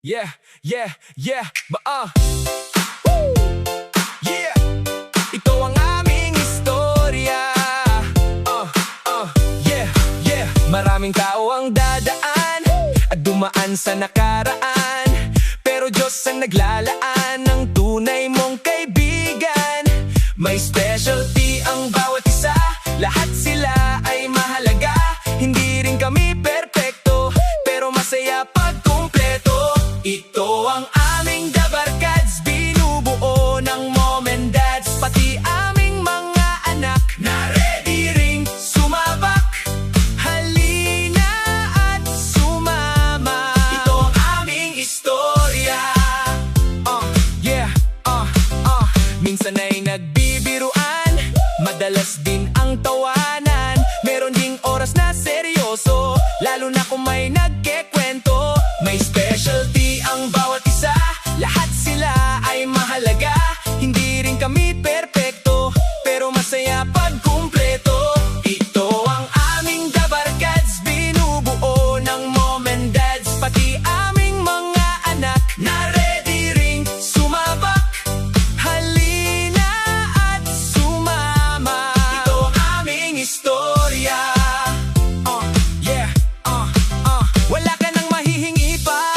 Yeah, yeah, yeah, yeah. Ito ang aming istorya. Yeah, yeah. Maraming tao ang dadaan at dumaan sa nakaraan, pero Diyos ang naglalaan ng tunay mong kaibigan. May specialty ang bawat isa, lahat sila ay mahalaga. Hindi rin kami perpekto, pero masaya pag kumpleto. Ito ang aming The Barkads, binubuo ng mom and dads, pati aming mga anak na ready ring sumabak. Halina at sumama. Ito ang aming istorya. Yeah, minsan ay nagbibiruan, madalas din ang tawanan. Meron ding oras na seryoso, lalo na kung may nagkekwento. May specialty ang bawat isa, lahat sila ay mahalaga. Hindi rin kami perpekto, pero masaya pag kumpleto. Ito ang aming The Barkads, binubuo ng mom and dads, pati aming mga anak na ready ring sumabak. Halina at sumama. Ito ang aming istorya. Wala ka nang mahihingi pa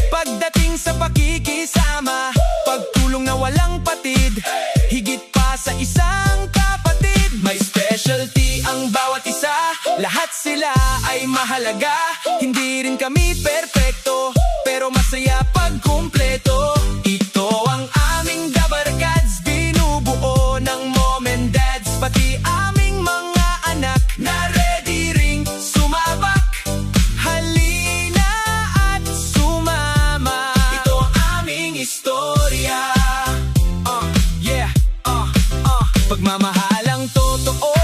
pagdating sa pakikisama, pagtulong na walang patid, higit pa sa isang kapatid. May specialty ang bawat isa, lahat sila ay mahalaga. Hindi rin kami perpekto, pero masaya pag kumpleto. Ito ang aming The Barkads, binubuo ng mom and dads, pati aming mga anak na ready ring sumabak. Halina at sumama. Ito ang aming istorya. Yeah, pagmamahalang totoo,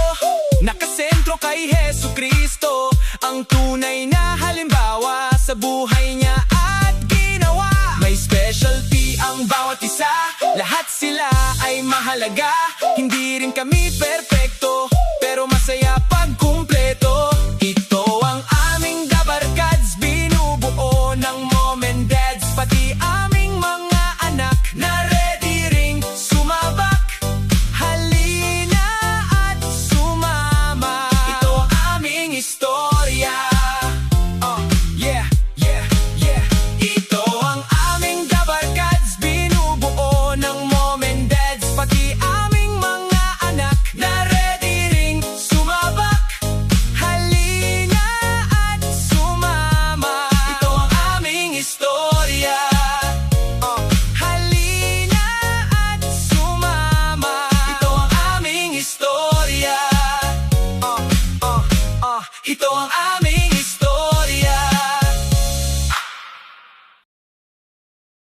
nakasentro kay Jesucristo, ang tunay na halimbawa sa buhay niya at ginawa. May specialty ang bawat isa, lahat sila ay mahalaga. Hindi rin kami perpekto, pero masaya